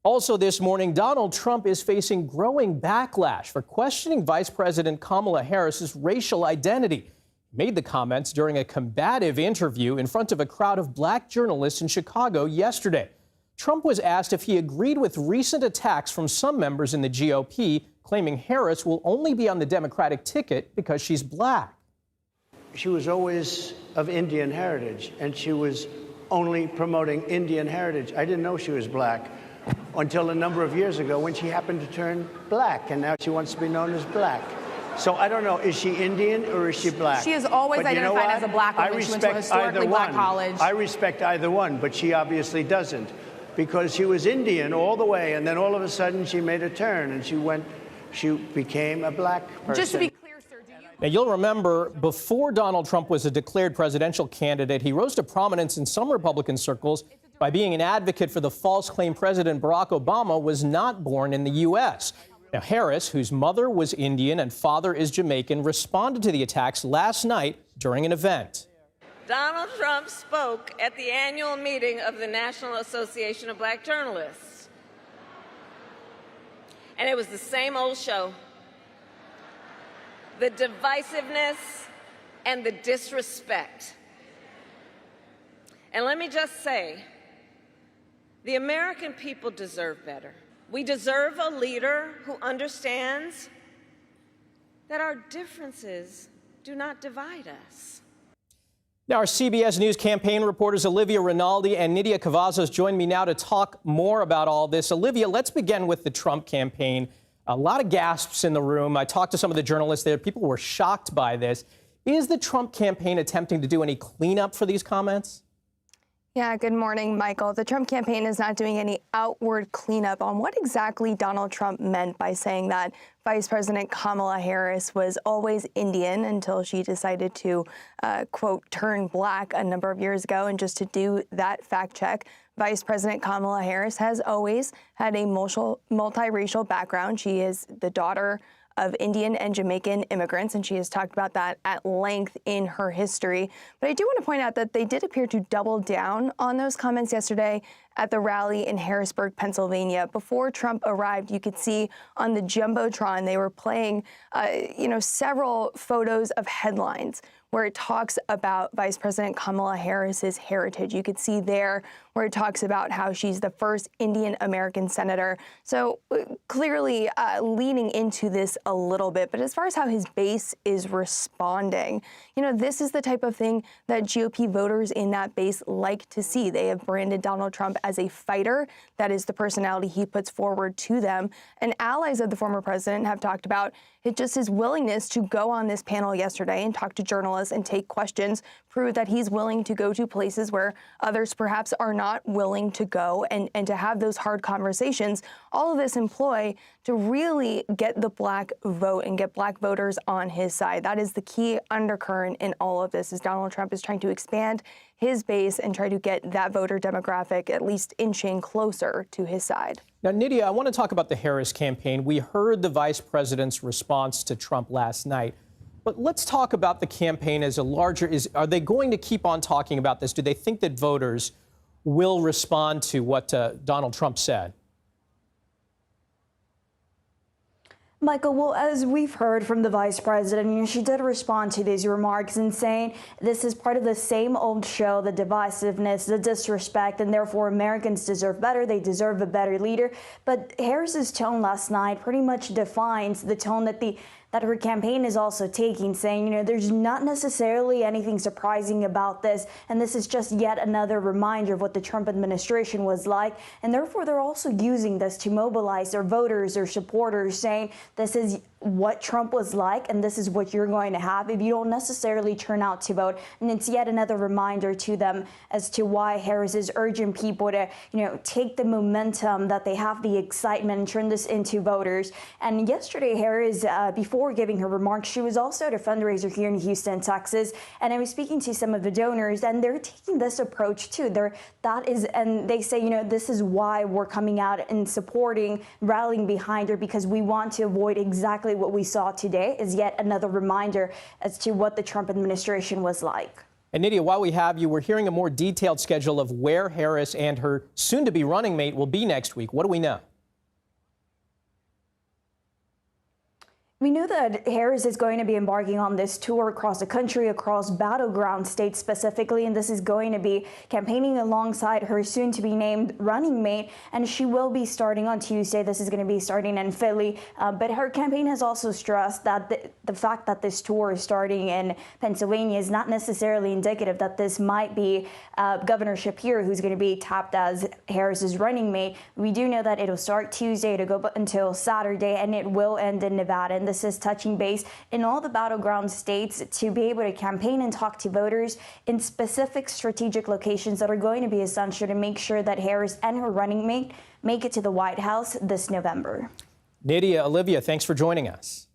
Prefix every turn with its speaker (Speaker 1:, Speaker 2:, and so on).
Speaker 1: Also this morning, Donald Trump is facing growing backlash for questioning Vice President Kamala Harris's racial identity. He made the comments during a combative interview in front of a crowd of black journalists in Chicago yesterday. Trump was asked if he agreed with recent attacks from some members in the GOP, claiming Harris will only be on the Democratic ticket because she's black.
Speaker 2: She was always of Indian heritage, and she was only promoting Indian heritage. I didn't know she was black until a number of years ago when she happened to turn black, and now she wants to be known as black. So I don't know, is she Indian or is she black?
Speaker 3: She is always identified as a black woman. She went to a historically black college.
Speaker 2: I respect either one, but she obviously doesn't, because she was Indian all the way, and then all of a sudden she made a turn and she became a black person.
Speaker 3: Just to be clear, sir,
Speaker 1: Now, you'll remember, before Donald Trump was a declared presidential candidate, he rose to prominence in some Republican circles by being an advocate for the false claim President Barack Obama was not born in the U.S. Now, Harris, whose mother was Indian and father is Jamaican, responded to the attacks last night during an event.
Speaker 4: Donald Trump spoke at the annual meeting of the National Association of Black Journalists. And it was the same old show. The divisiveness and the disrespect. And let me just say, the American people deserve better. We deserve a leader who understands that our differences do not divide us.
Speaker 1: Now, our CBS News campaign reporters Olivia, Rinaldi, and Nidia Cavazos join me now to talk more about all this. Olivia, let's begin with the Trump campaign. A lot of gasps in the room. I talked to some of the journalists there. People were shocked by this. Is the Trump campaign attempting to do any cleanup for these comments?
Speaker 5: Yeah, good morning, Michael. The Trump campaign is not doing any outward cleanup on what exactly Donald Trump meant by saying that Vice President Kamala Harris was always Indian until she decided to, quote, turn black a number of years ago. And just to do that fact check, Vice President Kamala Harris has always had a multiracial background. She is the daughter of Indian and Jamaican immigrants, and she has talked about that at length in her history. But I do want to point out that they did appear to double down on those comments yesterday at the rally in Harrisburg, Pennsylvania. Before Trump arrived, you could see on the Jumbotron, they were playing, several photos of headlines where it talks about Vice President Kamala Harris's heritage. You could see there where it talks about how she's the first Indian American senator. So clearly leaning into this a little bit. But as far as how his base is responding, this is the type of thing that GOP voters in that base like to see. They have branded Donald Trump as a fighter. That is the personality he puts forward to them. And allies of the former president have talked about just his willingness to go on this panel yesterday and talk to journalists and take questions, prove that he's willing to go to places where others perhaps are not willing to go, and to have those hard conversations. All of this in ploy to really get the black vote and get black voters on his side. That is the key undercurrent in all of this, is Donald Trump is trying to expand his base and try to get that voter demographic at least inching closer to his side.
Speaker 1: Now, Nidia, I want to talk about the Harris campaign. We heard the vice president's response to Trump last night. But let's talk about the campaign as a larger. Are they going to keep on talking about this? Do they think that voters will respond to what Donald Trump said?
Speaker 6: Michael, well, as we've heard from the vice president, she did respond to these remarks and saying this is part of the same old show, the divisiveness, the disrespect, and therefore Americans deserve better. They deserve a better leader. But Harris's tone last night pretty much defines the tone that her campaign is also taking, saying, there's not necessarily anything surprising about this, and this is just yet another reminder of what the Trump administration was like, and therefore they're also using this to mobilize their voters or supporters, saying this is what Trump was like, and this is what you're going to have if you don't necessarily turn out to vote. And it's yet another reminder to them as to why Harris is urging people to, take the momentum that they have, the excitement, and turn this into voters. And yesterday, Harris, before giving her remarks, she was also at a fundraiser here in Houston, Texas, and I was speaking to some of the donors, and they're taking this approach too. And they say, this is why we're coming out and supporting, rallying behind her, because we want to avoid exactly what we saw today, is yet another reminder as to what the Trump administration was like.
Speaker 1: And Nidia, while we have you, we're hearing a more detailed schedule of where Harris and her soon-to-be running mate will be next week. What do we know?
Speaker 6: We know that Harris is going to be embarking on this tour across the country, across battleground states specifically, and this is going to be campaigning alongside her soon-to-be-named running mate, and she will be starting on Tuesday. This is going to be starting in Philly, but her campaign has also stressed that the fact that this tour is starting in Pennsylvania is not necessarily indicative that this might be Governor Shapiro who's going to be tapped as Harris's running mate. We do know that it'll start Tuesday to go until Saturday, and it will end in Nevada. And this is touching base in all the battleground states to be able to campaign and talk to voters in specific strategic locations that are going to be essential to make sure that Harris and her running mate make it to the White House this November.
Speaker 1: Nidia, Olivia, thanks for joining us.